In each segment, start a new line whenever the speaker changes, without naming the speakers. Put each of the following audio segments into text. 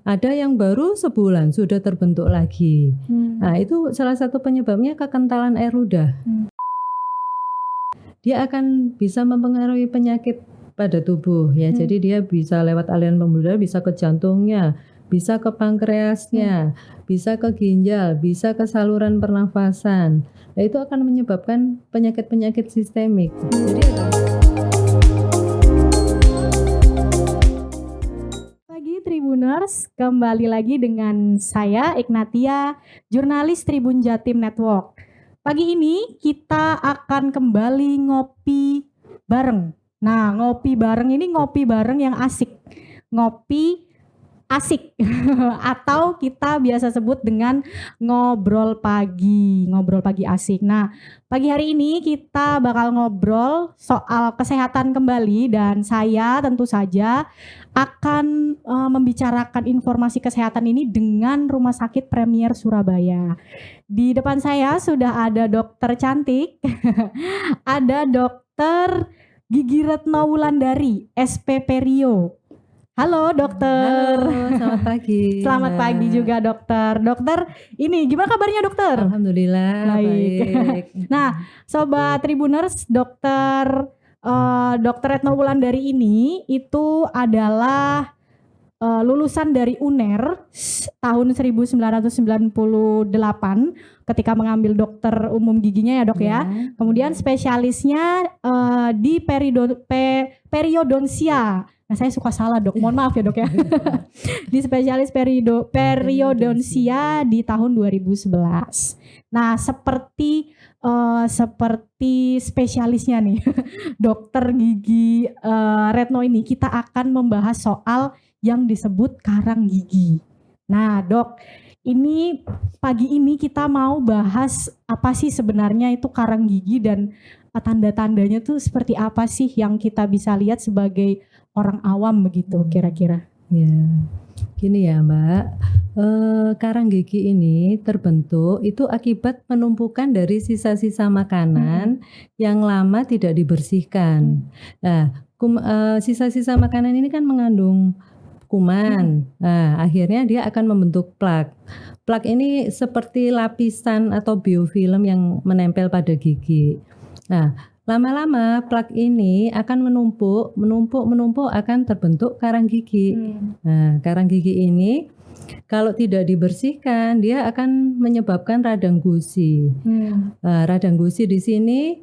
Ada yang baru sebulan sudah terbentuk lagi. Nah, itu salah satu penyebabnya kekentalan air ludah. Dia akan bisa mempengaruhi penyakit pada tubuh ya. Jadi dia bisa lewat aliran pembuluh darah, bisa ke jantungnya, bisa ke pankreasnya, bisa ke ginjal, bisa ke saluran pernafasan. Nah, itu akan menyebabkan penyakit-penyakit sistemik. Jadi
Pagi Tribuners, kembali lagi dengan saya Ignatia, jurnalis Tribun Jatim Network. Pagi ini kita akan kembali ngopi bareng. Nah, ngopi bareng ini ngopi bareng yang asik. Ngopi asik atau kita biasa sebut dengan ngobrol pagi asik. Nah, pagi hari ini kita bakal ngobrol soal kesehatan kembali dan saya tentu saja akan membicarakan informasi kesehatan ini dengan Rumah Sakit Premier Surabaya. Di depan saya sudah ada dokter cantik, ada dokter Gigi Retno Wulandari, SPP Rio. Halo dokter.
Halo, selamat pagi.
Selamat pagi juga dokter. Dokter, ini gimana kabarnya dokter?
Alhamdulillah baik.
Nah, sobat Tribuners, dokter Retno Wulandari ini itu adalah lulusan dari UNER tahun 1998 ketika mengambil dokter umum giginya ya dok ya. Kemudian spesialisnya di periodontia. Nah, saya suka salah dok, mohon maaf ya dok ya. Di spesialis periodontia di tahun 2011. Nah, seperti spesialisnya nih, dokter gigi Retno ini, kita akan membahas soal yang disebut karang gigi. Nah, dok, ini pagi ini kita mau bahas apa sih sebenarnya itu karang gigi dan tanda-tandanya tuh seperti apa sih yang kita bisa lihat sebagai orang awam begitu kira-kira.
Ya, gini ya Mbak, karang gigi ini terbentuk itu akibat penumpukan dari sisa-sisa makanan yang lama tidak dibersihkan. Nah, sisa-sisa makanan ini kan mengandung kuman. Nah, akhirnya dia akan membentuk plak. Plak ini seperti lapisan atau biofilm yang menempel pada gigi. Nah, lama-lama plak ini akan menumpuk akan terbentuk karang gigi. Nah, karang gigi ini kalau tidak dibersihkan dia akan menyebabkan radang gusi. Radang gusi di sini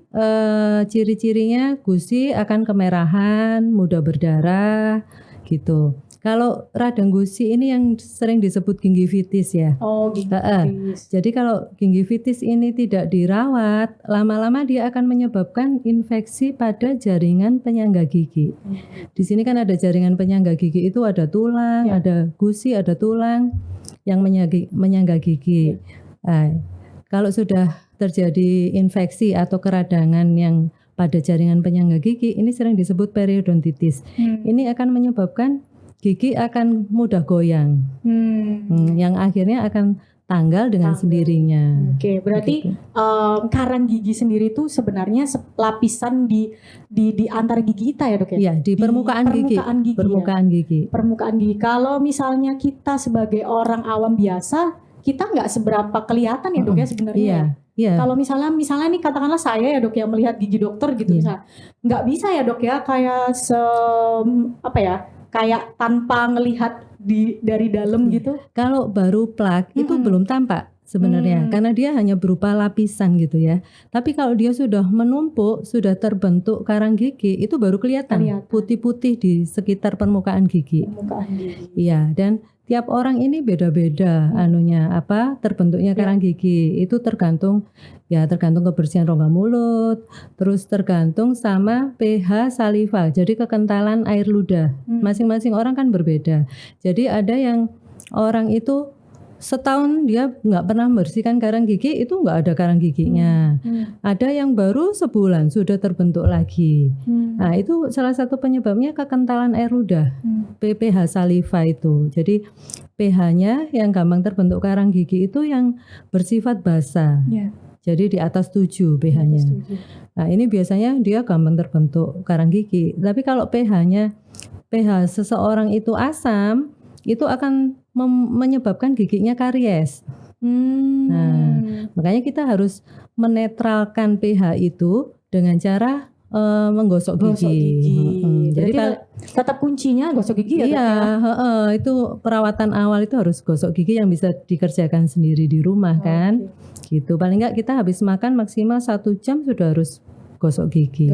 ciri-cirinya gusi akan kemerahan, mudah berdarah gitu. Kalau radang gusi ini yang sering disebut gingivitis ya.
Oh, gingivitis.
Jadi kalau gingivitis ini tidak dirawat, lama-lama dia akan menyebabkan infeksi pada jaringan penyangga gigi. Di sini kan ada jaringan penyangga gigi itu ada tulang, ada gusi, ada tulang yang menyangga gigi. Nah, kalau sudah terjadi infeksi atau keradangan yang pada jaringan penyangga gigi, ini sering disebut periodontitis. Ini akan menyebabkan gigi akan mudah goyang, yang akhirnya akan tanggal dengan sendirinya.
Oke, berarti karang gigi sendiri itu sebenarnya lapisan di antara gigi kita ya dok ya?
Iya, di permukaan gigi. Permukaan gigi.
Kalau misalnya kita sebagai orang awam biasa, kita nggak seberapa kelihatan ya dok ya sebenarnya.
Iya.
Kalau misalnya nih katakanlah saya ya dok yang melihat gigi dokter gitu misalnya, nggak bisa ya dok ya kayak tanpa ngelihat dari dalam gitu.
Kalau baru plak itu belum tampak sebenarnya karena dia hanya berupa lapisan gitu ya. Tapi kalau dia sudah menumpuk, sudah terbentuk karang gigi, itu baru kelihatan putih-putih di sekitar permukaan gigi. Iya, dan tiap orang ini beda-beda terbentuknya karang gigi. Itu tergantung kebersihan rongga mulut, terus tergantung sama pH saliva. Jadi kekentalan air ludah. Masing-masing orang kan berbeda. Jadi ada yang orang itu setahun dia nggak pernah membersihkan karang gigi, itu nggak ada karang giginya. Ada yang baru sebulan sudah terbentuk lagi. Nah, itu salah satu penyebabnya kekentalan air ludah, pH saliva itu. Jadi pH-nya yang gampang terbentuk karang gigi itu yang bersifat basah. Jadi di atas 7 pH-nya. Nah, ini biasanya dia gampang terbentuk karang gigi. Tapi kalau pH seseorang itu asam, itu akan menyebabkan giginya karies. Nah, makanya kita harus menetralkan pH itu dengan cara menggosok gigi.
Jadi tetap kuncinya gosok gigi ya?
Iya, itu perawatan awal itu harus gosok gigi yang bisa dikerjakan sendiri di rumah kan. Gitu. Paling enggak kita habis makan maksimal 1 jam sudah harus gosok gigi.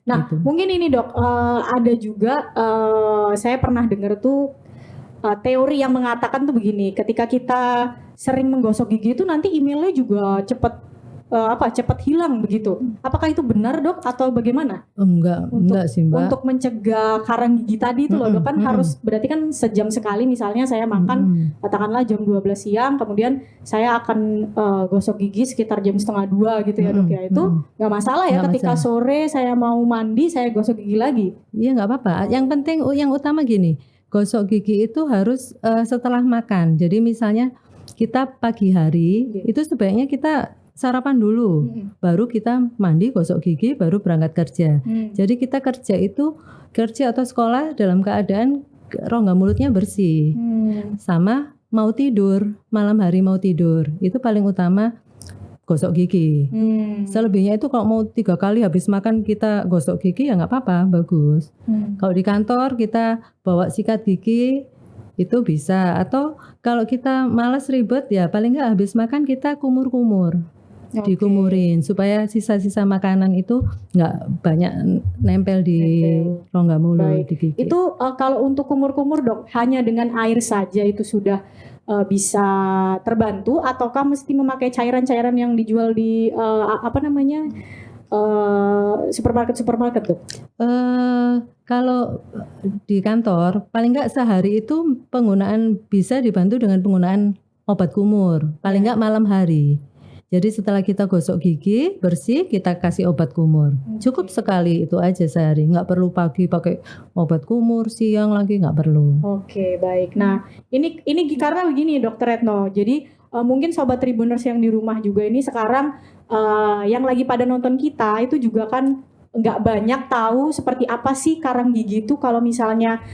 Nah, gitu. Mungkin ini dok, ada juga saya pernah dengar tuh teori yang mengatakan tuh begini, ketika kita sering menggosok gigi itu nanti emailnya juga cepat hilang begitu. Apakah itu benar dok atau bagaimana?
Enggak sih mbak.
Untuk mencegah karang gigi tadi itu loh dok, kan harus berarti kan sejam sekali misalnya saya makan katakanlah jam 12 siang, kemudian saya akan gosok gigi sekitar jam 1:30 gitu ya dok ya. Itu nggak masalah ya ketika sore saya mau mandi saya gosok gigi lagi?
Iya nggak apa-apa. Yang penting yang utama gini, gosok gigi itu harus setelah makan. Jadi misalnya kita pagi hari itu sebaiknya kita sarapan dulu, baru kita mandi, gosok gigi, baru berangkat kerja. Jadi kita kerja atau sekolah dalam keadaan rongga mulutnya bersih. Sama mau tidur, malam hari mau tidur, itu paling utama gosok gigi. Selebihnya itu kalau mau 3 kali habis makan kita gosok gigi ya nggak apa-apa, bagus. Kalau di kantor kita bawa sikat gigi itu bisa, atau kalau kita malas ribet ya paling nggak habis makan kita kumur-kumur. Dikumurin supaya sisa-sisa makanan itu nggak banyak nempel di rongga mulut di gigi.
Itu kalau untuk kumur-kumur dok, hanya dengan air saja itu sudah bisa terbantu, ataukah mesti memakai cairan-cairan yang dijual di supermarket dok?
Kalau di kantor paling nggak sehari itu penggunaan bisa dibantu dengan penggunaan obat kumur paling nggak malam hari. Jadi setelah kita gosok gigi bersih, kita kasih obat kumur. Cukup sekali itu aja sehari. Nggak perlu pagi pakai obat kumur, siang lagi nggak perlu.
Oke, baik. Nah, ini karena begini Dokter Retno. Jadi mungkin Sobat Tribuners yang di rumah juga ini sekarang yang lagi pada nonton kita itu juga kan nggak banyak tahu seperti apa sih karang gigi itu. Kalau misalnya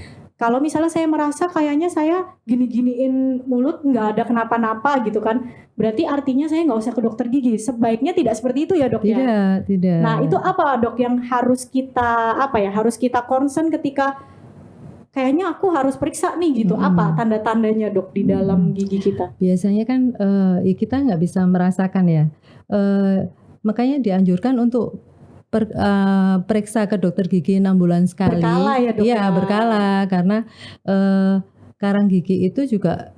saya merasa kayaknya saya gini-giniin mulut nggak ada kenapa-napa gitu kan, berarti artinya saya nggak usah ke dokter gigi. Sebaiknya tidak seperti itu ya dok ya?
Tidak.
Nah itu apa dok yang harus kita concern ketika kayaknya aku harus periksa nih gitu, apa tanda-tandanya dok di dalam gigi kita?
Biasanya kan kita nggak bisa merasakan ya, makanya dianjurkan untuk periksa ke dokter gigi 6 bulan sekali.
Berkala ya dok?
Iya berkala, karena karang gigi itu juga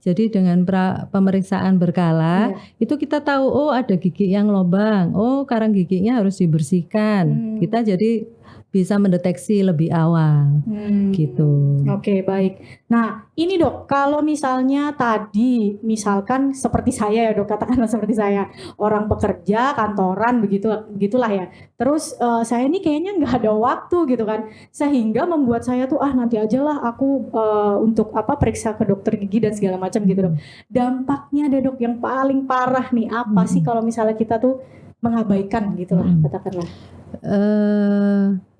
jadi dengan pemeriksaan berkala itu kita tahu ada gigi yang lobang, karang giginya harus dibersihkan. Kita jadi bisa mendeteksi lebih awal gitu.
Oke, baik. Nah ini dok, kalau misalnya tadi misalkan seperti saya ya dok, katakanlah seperti saya, orang pekerja kantoran begitulah ya. Terus saya ini kayaknya nggak ada waktu gitu kan, sehingga membuat saya tuh nanti aja lah aku untuk periksa ke dokter gigi dan segala macam gitu dok. Dampaknya ada dok yang paling parah nih apa sih kalau misalnya kita tuh mengabaikan gitulah katakanlah.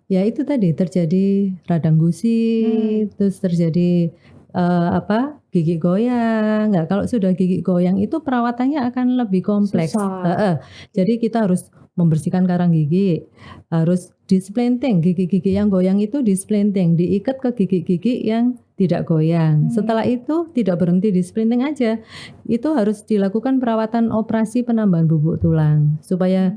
Ya itu tadi terjadi radang gusi, terus terjadi gigi goyang. Nggak, kalau sudah gigi goyang itu perawatannya akan lebih kompleks. Jadi kita harus membersihkan karang gigi, harus displanting, gigi-gigi yang goyang itu displanting, diikat ke gigi-gigi yang tidak goyang. Setelah itu tidak berhenti displanting aja, itu harus dilakukan perawatan operasi penambahan bubuk tulang supaya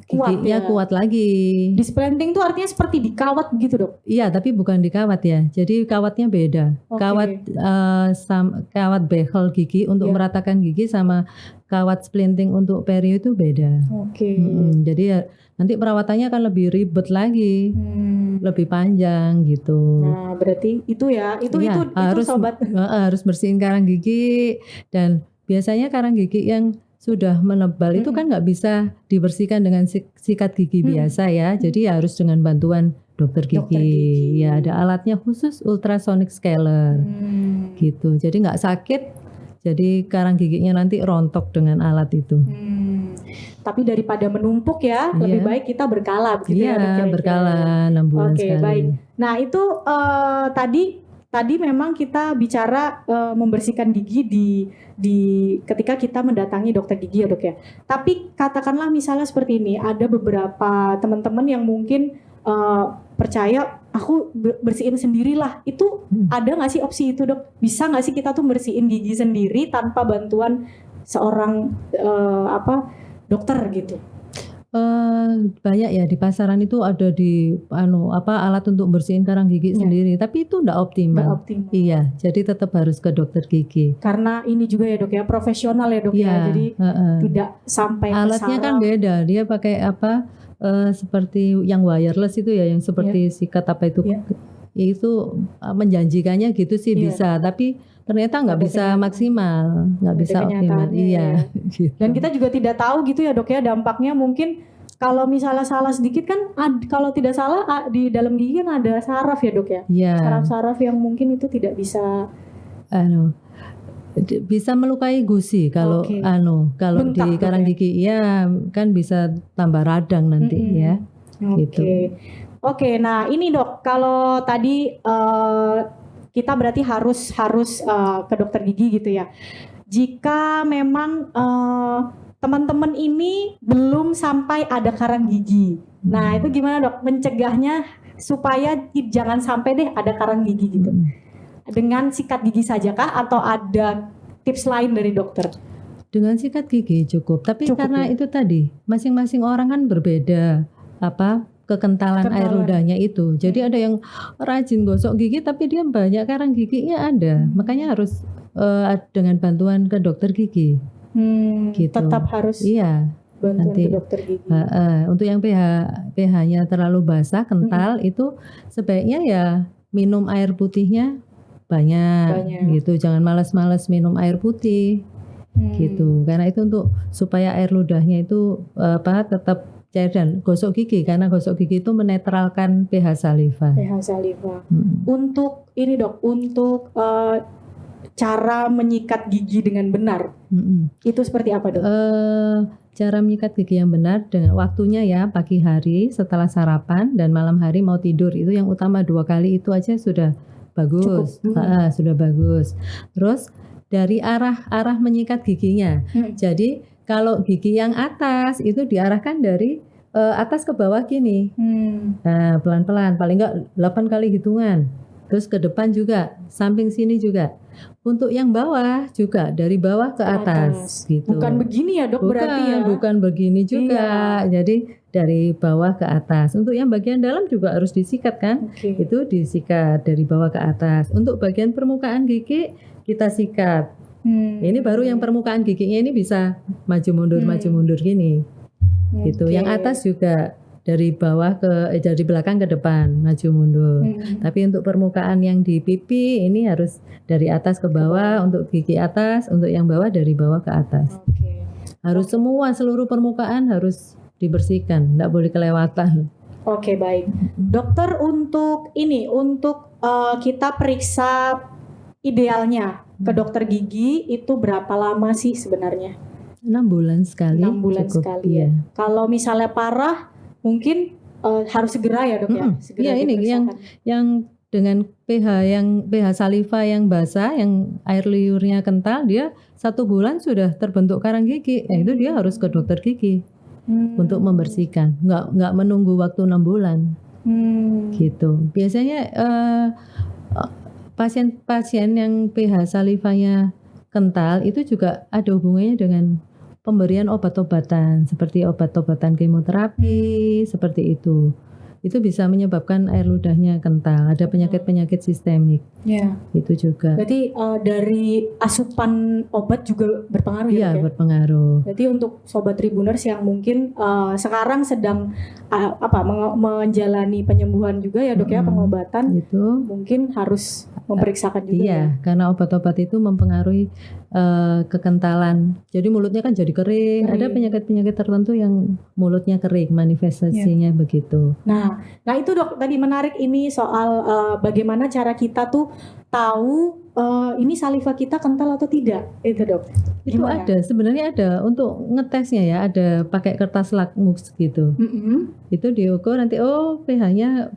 giginya kuat lagi.
Displanting itu artinya seperti dikawat gitu dok?
Iya, tapi bukan dikawat ya. Jadi kawatnya beda. Kawat behel gigi untuk meratakan gigi sama kawat splinting untuk perio itu beda. Jadi ya nanti perawatannya akan lebih ribet lagi, lebih panjang gitu.
Nah berarti itu ya, itu sobat.
Harus bersihin karang gigi, dan biasanya karang gigi yang sudah menebal itu kan nggak bisa dibersihkan dengan sikat gigi biasa ya. Jadi harus dengan bantuan dokter gigi. Ya ada alatnya khusus, ultrasonic scaler gitu. Jadi nggak sakit. Jadi karang giginya nanti rontok dengan alat itu.
Tapi daripada menumpuk ya, lebih baik kita berkala begitu ya.
Berkala 6 bulan sekali.
Baik. Nah itu tadi tadi memang kita bicara membersihkan gigi di ketika kita mendatangi dokter gigi ya dok ya. Tapi katakanlah misalnya seperti ini, ada beberapa teman-teman yang mungkin percaya aku bersihin sendirilah. Itu ada nggak sih opsi itu dok? Bisa nggak sih kita tuh bersihin gigi sendiri tanpa bantuan seorang dokter gitu?
Banyak ya di pasaran itu ada alat untuk bersihin karang gigi sendiri, tapi itu enggak optimal. Iya, jadi tetap harus ke dokter gigi.
Karena ini juga ya dok ya, profesional ya dok ya, jadi tidak sampai
alatnya kan beda, dia pakai seperti yang wireless itu ya, yang seperti sikat apa itu, itu menjanjikannya gitu sih bisa, tapi ternyata nggak bisa maksimal, nggak bisa optimal. Iya.
Gitu. Dan kita juga tidak tahu gitu ya dok ya, dampaknya mungkin kalau misalnya salah sedikit kan, kalau tidak salah di dalam gigi kan ada saraf ya dok ya. Saraf-saraf yang mungkin itu tidak bisa
bisa melukai gusi kalau kalau di karang gigi ya kan bisa tambah radang nanti ya. Gitu.
Oke, nah ini dok, kalau tadi kita berarti harus ke dokter gigi gitu ya. Jika memang teman-teman ini belum sampai ada karang gigi, nah itu gimana dok mencegahnya supaya jangan sampai deh ada karang gigi gitu? Dengan sikat gigi saja kah atau ada tips lain dari dokter?
Dengan sikat gigi cukup, tapi karena itu tadi masing-masing orang kan berbeda kekentalan air ludahnya itu. Jadi ada yang rajin gosok gigi tapi dia banyak karang giginya ada. Makanya harus dengan bantuan ke dokter gigi. Gitu.
Tetap harus bantuan ke dokter gigi.
Untuk yang pH-nya terlalu basah, kental itu sebaiknya ya minum air putihnya banyak. Gitu. Jangan malas-malas minum air putih. Gitu. Karena itu untuk supaya air ludahnya itu tetap cair dan gosok gigi, karena gosok gigi itu menetralkan pH saliva. Untuk ini dok, untuk cara menyikat gigi dengan benar, itu seperti apa dok? Cara menyikat gigi yang benar dengan waktunya ya, pagi hari setelah sarapan dan malam hari mau tidur, itu yang utama 2 kali itu aja sudah bagus. Sudah bagus. Terus dari arah menyikat giginya. Jadi kalau gigi yang atas itu diarahkan dari atas ke bawah gini. Nah, pelan-pelan, paling enggak 8 kali hitungan. Terus ke depan juga, samping sini juga. Untuk yang bawah juga dari bawah ke atas gitu.
Bukan begini ya dok, berarti ya?
Bukan begini juga. Jadi dari bawah ke atas. Untuk yang bagian dalam juga harus disikat kan? Itu disikat dari bawah ke atas. Untuk bagian permukaan gigi kita sikat. Ini baru yang permukaan giginya ini bisa maju mundur gini. Gitu. Yang atas juga dari bawah dari belakang ke depan maju mundur. Tapi untuk permukaan yang di pipi ini harus dari atas ke bawah. Untuk gigi atas, untuk yang bawah dari bawah ke atas. Harus seluruh permukaan harus dibersihkan, tidak boleh kelewatan.
Oke, baik. Dokter, untuk kita periksa idealnya ke dokter gigi itu berapa lama sih sebenarnya?
6 bulan sekali.
6 bulan cukup, sekali ya. Kalau misalnya parah mungkin harus segera ya dok ya. Segera
ini yang dengan pH saliva yang basah, yang air liurnya kental, dia 1 bulan sudah terbentuk karang gigi. Itu dia harus ke dokter gigi untuk membersihkan. Nggak menunggu waktu 6 bulan. Gitu. Biasanya pasien-pasien yang pH salivanya kental itu juga ada hubungannya dengan pemberian obat-obatan seperti obat-obatan kemoterapi seperti itu. Itu bisa menyebabkan air ludahnya kental. Ada penyakit-penyakit sistemik. Itu juga.
Berarti dari asupan obat juga berpengaruh ya?
Iya, berpengaruh.
Berarti untuk sobat Tribuners yang mungkin sekarang sedang menjalani penyembuhan juga ya dok ya, pengobatan, itu mungkin harus memeriksakan juga.
Iya, karena obat-obat itu mempengaruhi kekentalan. Jadi mulutnya kan jadi kering. Ada penyakit-penyakit tertentu yang mulutnya kering, manifestasinya begitu.
Nah itu dok, tadi menarik ini soal bagaimana cara kita tuh tahu ini saliva kita kental atau tidak, itu dok.
Itu ada, sebenarnya ada untuk ngetesnya ya, ada pakai kertas lakmus gitu. Itu diukur nanti pH-nya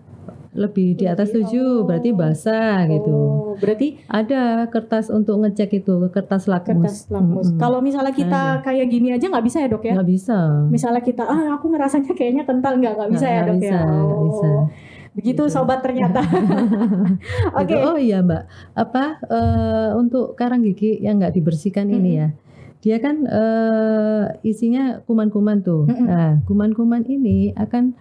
lebih di atas 7 berarti basah gitu.
Oh, berarti
Ada kertas untuk ngecek itu, kertas lakmus.
kertas lakmus. Kalau misalnya kita kayak gini aja nggak bisa ya dok ya?
Nggak bisa.
Misalnya kita, aku ngerasanya kayaknya kental, nggak bisa ya
Nggak
dok
bisa,
ya?
nggak bisa.
Begitu
Gitu.
sobat ternyata. Oke.
Gitu. Oh iya Mbak, untuk karang gigi yang nggak dibersihkan ini ya, dia kan isinya kuman-kuman tuh. Nah, kuman-kuman ini akan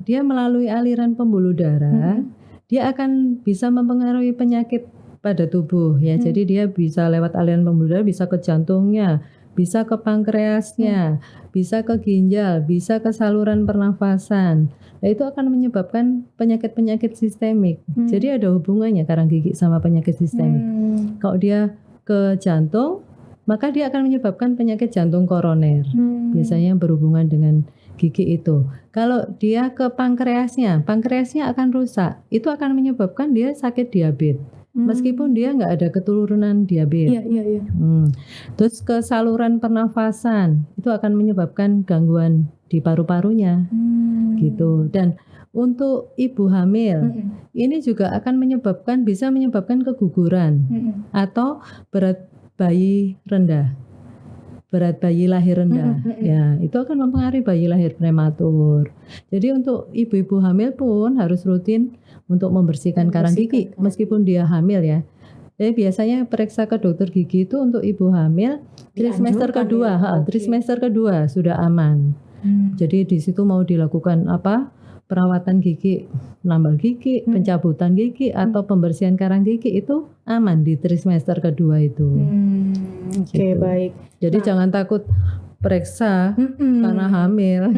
dia melalui aliran pembuluh darah, dia akan bisa mempengaruhi penyakit pada tubuh ya. Jadi dia bisa lewat aliran pembuluh darah, bisa ke jantungnya, bisa ke pankreasnya, bisa ke ginjal, bisa ke saluran pernafasan. Nah, itu akan menyebabkan penyakit-penyakit sistemik. Jadi ada hubungannya karang gigi sama penyakit sistemik. Kalau dia ke jantung, maka dia akan menyebabkan penyakit jantung koroner. Biasanya berhubungan dengan gigi itu. Kalau dia ke pankreasnya akan rusak. Itu akan menyebabkan dia sakit diabetes. Meskipun dia nggak ada keturunan diabetes.
Iya.
Terus ke saluran pernafasan, itu akan menyebabkan gangguan di paru-parunya. Gitu. Dan untuk ibu hamil, ini juga akan bisa menyebabkan keguguran atau berat bayi rendah. Berat bayi lahir rendah, ya itu akan mempengaruhi bayi lahir prematur. Jadi untuk ibu-ibu hamil pun harus rutin untuk membersihkan karang gigi, meskipun dia hamil ya. Jadi biasanya periksa ke dokter gigi itu untuk ibu hamil trimester kedua, trimester kedua sudah aman. Jadi di situ mau dilakukan perawatan gigi, menambal gigi, pencabutan gigi atau pembersihan karang gigi itu aman di trimester kedua itu.
Oke, baik.
Jadi jangan takut periksa karena hamil.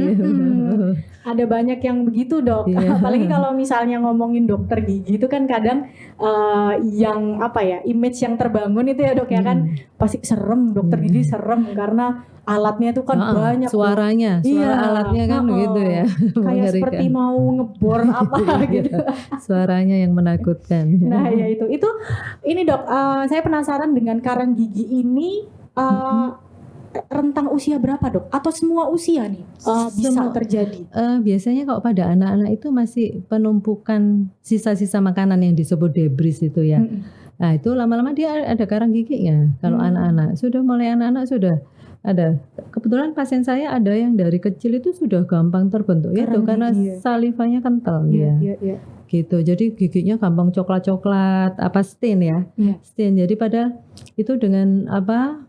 Ada banyak yang begitu dok. Apalagi kalau misalnya ngomongin dokter gigi itu kan kadang yang image yang terbangun itu ya dok ya kan pasti serem, dokter gigi serem karena alatnya itu kan banyak.
Suara alatnya kan begitu ya.
Kayak seperti mau ngebor gitu.
Suaranya yang menakutkan.
Nah ya itu ini dok, saya penasaran dengan karang gigi ini rentang usia berapa dok? Atau semua usia nih bisa terjadi?
Biasanya kalau pada anak-anak itu masih penumpukan sisa-sisa makanan yang disebut debris itu ya. Nah itu lama-lama dia ada karang giginya. Kalau anak-anak sudah ada. Kebetulan pasien saya ada yang dari kecil itu sudah gampang terbentuk ya tuh karena salivanya kental dia. Gitu. Jadi giginya gampang coklat-coklat, stain ya. Stain. Jadi padahal itu dengan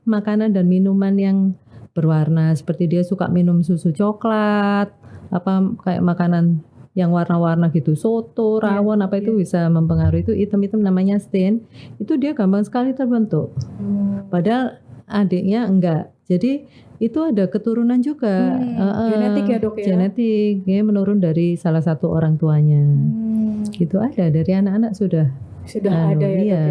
makanan dan minuman yang berwarna, seperti dia suka minum susu coklat, kayak makanan yang warna-warna gitu, soto, rawon, itu bisa mempengaruhi. Itu hitam-hitam namanya stain. Itu dia gampang sekali terbentuk. Padahal adiknya enggak. Jadi itu ada keturunan juga.
Genetik ya dok ya?
Genetik, ya, menurun dari salah satu orang tuanya. Gitu ada, dari anak-anak sudah
ada ya
iya.
dok ya?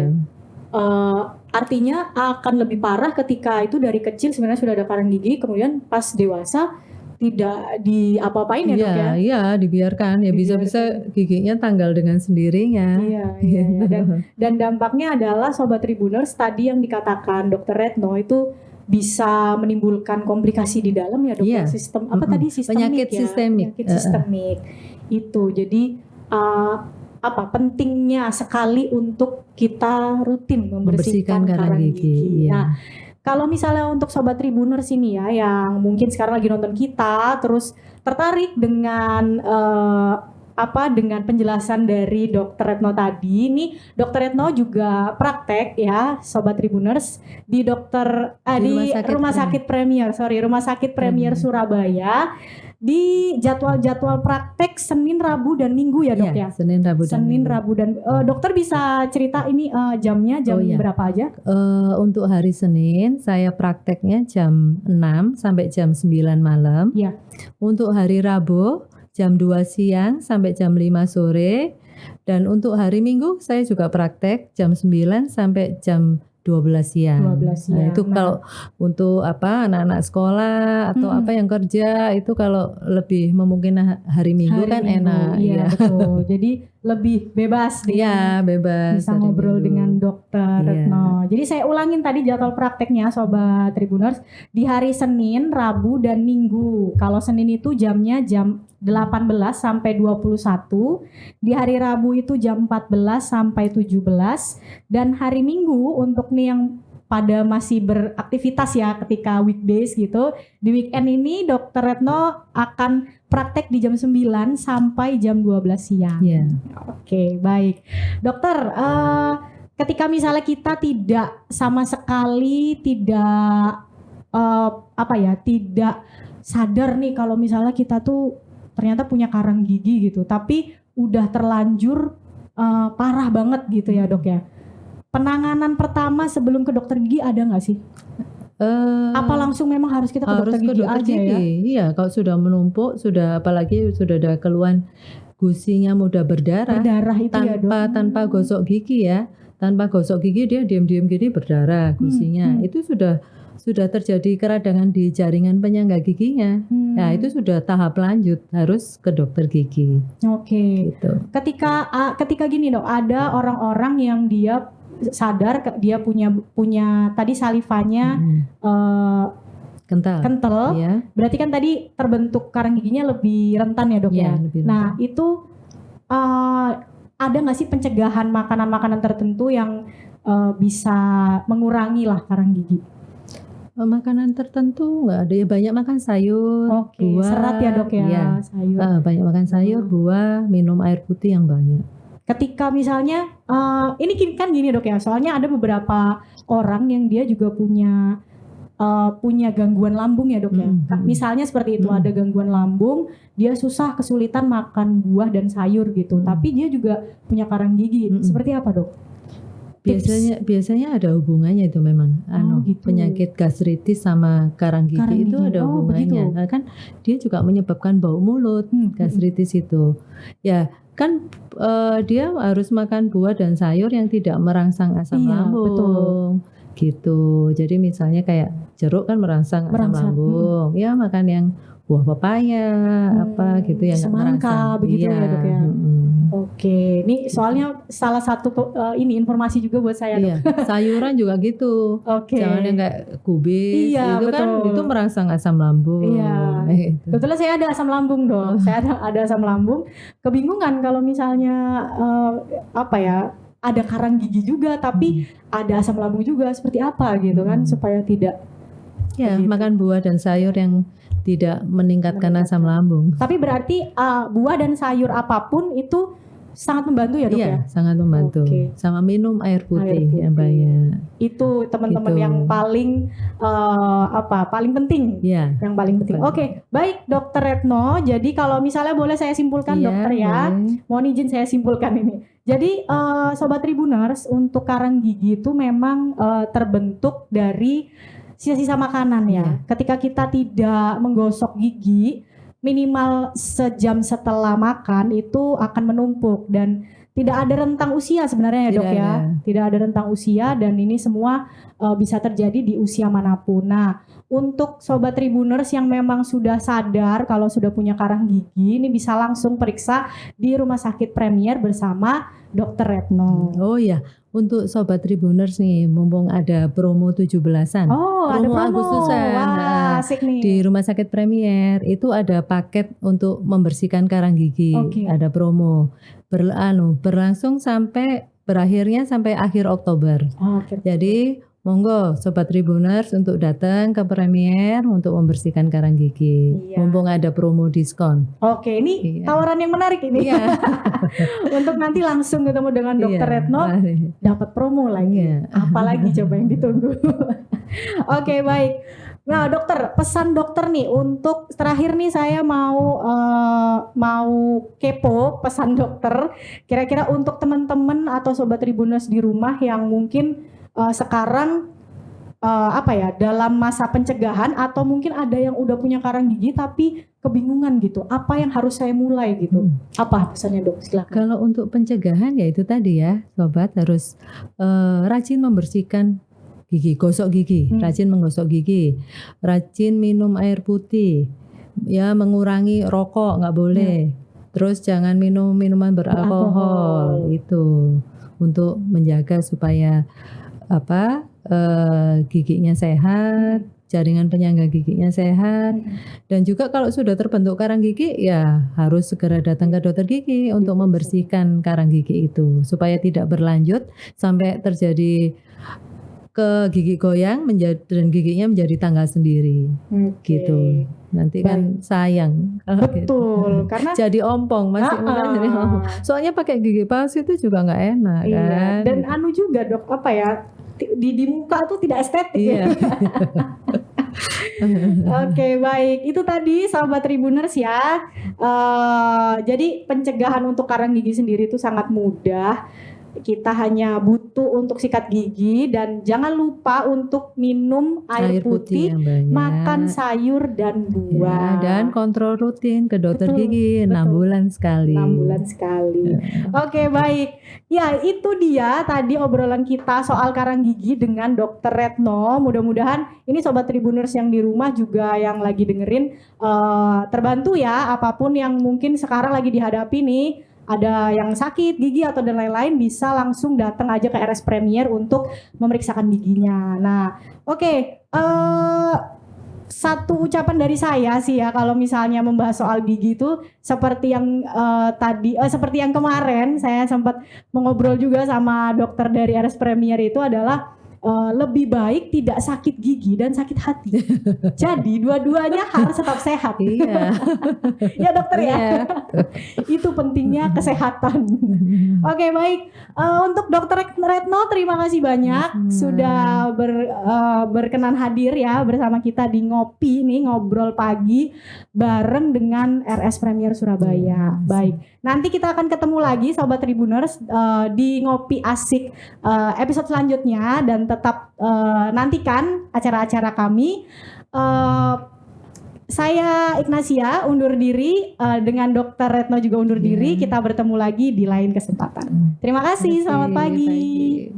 Artinya akan lebih parah ketika itu dari kecil sebenarnya sudah ada karang gigi, kemudian pas dewasa tidak diapa-apain ya dok ya?
Iya, dibiarkan. Ya bisa-bisa giginya tanggal dengan sendirinya.
Iya. Dan dampaknya adalah Sobat Tribuners tadi yang dikatakan Dr. Retno itu bisa menimbulkan komplikasi di dalam ya dok. Sistem
penyakit sistemik.
Penyakit sistemik itu. Jadi pentingnya sekali untuk kita rutin membersihkan karang gigi. Nah, kalau misalnya untuk Sobat Tribuners ini ya yang mungkin sekarang lagi nonton kita terus tertarik dengan dengan penjelasan dari Dr. Retno tadi. Ini Dr. Retno juga praktek ya Sobat Tribuners di Rumah Sakit Premier Surabaya. Di jadwal praktek Senin, Rabu dan Minggu ya dok ya?
Senin, Rabu dan
dokter bisa cerita ini jamnya berapa aja?
Untuk hari Senin saya prakteknya jam 6 sampai jam 9 malam.
Iya.
Untuk hari Rabu jam 2 siang sampai jam 5 sore. Dan untuk hari Minggu saya juga praktek jam 9 sampai jam 12 siang. Nah, itu kalau untuk anak-anak sekolah atau yang kerja itu kalau lebih memungkinkan hari Minggu kan enak.
Iya betul. Jadi lebih bebas dengan
Iya, bebas.
bisa
hari
ngobrol
Minggu.
dengan Dokter
Iya.
Retno. Jadi saya ulangin tadi jadwal prakteknya Sobat Tribuners, di hari Senin, Rabu dan Minggu. Kalau Senin itu jamnya jam 18 sampai 21, di hari Rabu itu jam 14 sampai 17, dan hari Minggu untuk nih yang pada masih beraktivitas ya ketika weekdays gitu, di weekend ini Dokter Retno akan praktek di jam 9 sampai jam 12 siang.
Iya.
Oke, baik. Dokter, ketika misalnya kita tidak sama sekali tidak tidak sadar nih kalau misalnya kita tuh ternyata punya karang gigi gitu, tapi udah terlanjur parah banget gitu ya Dok ya. Penanganan pertama sebelum ke dokter gigi ada nggak sih? Apa langsung memang harus kita ke dokter gigi aja ya?
Iya, kalau sudah menumpuk, apalagi sudah ada keluhan gusinya mudah berdarah
itu ya Dok.
tanpa gosok gigi ya. Tanpa gosok gigi dia diam-diam gini berdarah gusinya. Itu sudah terjadi keradangan di jaringan penyangga giginya. Nah, itu sudah tahap lanjut, harus ke dokter gigi.
Oke.
Gitu.
Ketika gini Dok, ada orang-orang yang dia sadar dia punya tadi salivanya kental,
ya.
Berarti kan tadi terbentuk karang giginya lebih rentan ya Dok ya. Nah itu ada nggak sih pencegahan makanan-makanan tertentu yang bisa mengurangi lah karang gigi?
Makanan tertentu nggak ada ya, banyak makan sayur, buah,
serat ya Dok ya,
iya.
sayur.
Banyak makan sayur, buah, minum air putih yang banyak.
Ketika misalnya ini kan gini Dok ya, soalnya ada beberapa orang yang dia juga punya gangguan lambung ya Dok ya. Misalnya seperti itu, ada gangguan lambung, dia susah kesulitan makan buah dan sayur gitu, tapi dia juga punya karang gigi. Seperti apa Dok?
Biasanya ada hubungannya itu memang.
Gitu.
Penyakit gastritis sama karang gigi itu ada hubungannya. Nah, kan dia juga menyebabkan bau mulut, gastritis itu. Ya kan dia harus makan buah dan sayur yang tidak merangsang asam lambung.
Betul.
Gitu. Jadi misalnya kayak jeruk kan merangsang asam lambung. Ya makan yang buah pepaya apa gitu yang
semangka begitu ya Dok ya. Oke, ini soalnya salah satu ini informasi juga buat saya Dok.
Iya, sayuran juga gitu. Jangan yang kayak kubis, itu kan itu merangsang asam lambung.
Iya. Kebetulan saya ada asam lambung Dok. Saya ada asam lambung. Kebingungan kalau misalnya ada karang gigi juga, tapi ada asam lambung juga, seperti apa gitu kan supaya tidak.
Ya, makan buah dan sayur yang tidak meningkatkan asam lambung.
Tapi berarti buah dan sayur apapun itu sangat membantu ya Dok ya?
Iya, sangat membantu. Sama minum air putih yang banyak.
Itu teman-teman yang paling paling penting.
Iya.
Yang paling penting. Oke, baik Dokter Retno. Jadi kalau misalnya boleh saya simpulkan dokter ya. Mohon izin saya simpulkan ini. Jadi Sobat Tribuners, untuk karang gigi itu memang terbentuk dari sisa-sisa makanan ya. Ketika kita tidak menggosok gigi, minimal sejam setelah makan itu akan menumpuk, dan tidak ada rentang usia sebenarnya ya Dok ya. Tidak ada rentang usia, dan ini semua bisa terjadi di usia manapun. Nah, untuk Sobat Tribuners yang memang sudah sadar kalau sudah punya karang gigi, ini bisa langsung periksa di Rumah Sakit Premier bersama Dokter Retno.
Oh iya, untuk Sobat Tribuners nih, mumpung ada promo 17-an.
Promo
Agustusan.
Wah, asik nih.
Di Rumah Sakit Premier itu ada paket untuk membersihkan karang gigi. Ada promo. Berlangsung berakhirnya sampai akhir Oktober. Jadi monggo Sobat Tribuners untuk datang ke Premier untuk membersihkan karang gigi. Mumpung ada promo diskon.
Oke, ini tawaran yang menarik ini. Untuk nanti langsung ketemu dengan Dokter Retno, dapat promo lagi. Apalagi coba yang ditunggu. Oke, baik. Nah dokter, pesan dokter nih untuk terakhir nih, saya mau kepo pesan dokter. Kira-kira untuk teman-teman atau Sobat Tribuners di rumah yang mungkin sekarang dalam masa pencegahan, atau mungkin ada yang udah punya karang gigi tapi kebingungan gitu, apa yang harus saya mulai gitu, apa pesannya Dok? Silakan.
Kalau untuk pencegahan ya itu tadi ya, Sobat harus rajin membersihkan gigi, gosok gigi, rajin menggosok gigi, rajin minum air putih, ya mengurangi rokok nggak boleh, Terus jangan minum minuman beralkohol itu untuk menjaga supaya giginya sehat, jaringan penyangga giginya sehat. Dan juga kalau sudah terbentuk karang gigi ya harus segera datang ke dokter gigi untuk membersihkan karang gigi itu supaya tidak berlanjut sampai terjadi ke gigi goyang dan giginya menjadi tanggal sendiri. Gitu. Nanti kan sayang kalau
Betul, karena
jadi ompong masih mulai dari ompong. Soalnya pakai gigi palsu itu juga nggak enak kan.
Dan anu juga Dok, di muka tuh tidak estetik.
Iya.
Oke, baik. Itu tadi sahabat Tribuners ya. Jadi pencegahan untuk karang gigi sendiri itu sangat mudah. Kita hanya butuh untuk sikat gigi dan jangan lupa untuk minum air putih
yang banyak,
makan sayur dan buah.
Dan kontrol rutin ke dokter gigi 6 bulan sekali.
6 bulan sekali. Oke, baik. Ya, itu dia tadi obrolan kita soal karang gigi dengan Dr. Retno. Mudah-mudahan ini sobat Tribuners yang di rumah juga yang lagi dengerin terbantu ya, apapun yang mungkin sekarang lagi dihadapi nih. Ada yang sakit gigi atau dan lain-lain, bisa langsung datang aja ke RS Premier untuk memeriksakan giginya. Nah, oke. Satu ucapan dari saya sih ya, kalau misalnya membahas soal gigi itu seperti yang seperti yang kemarin saya sempat mengobrol juga sama dokter dari RS Premier itu adalah lebih baik tidak sakit gigi dan sakit hati. Jadi dua-duanya harus tetap sehat.
Iya.
Ya dokter ya. Itu pentingnya kesehatan. Oke, baik. Untuk Dokter Retno terima kasih banyak sudah berkenan hadir ya bersama kita di Ngopi nih, ngobrol pagi bareng dengan RS Premier Surabaya. Baik. Nanti kita akan ketemu lagi Sobat Tribuners di Ngopi Asik episode selanjutnya, dan tetap nantikan acara-acara kami. Saya Ignatia undur diri, dengan Dr. Retno juga undur diri. Kita bertemu lagi di lain kesempatan. Terima kasih, selamat pagi.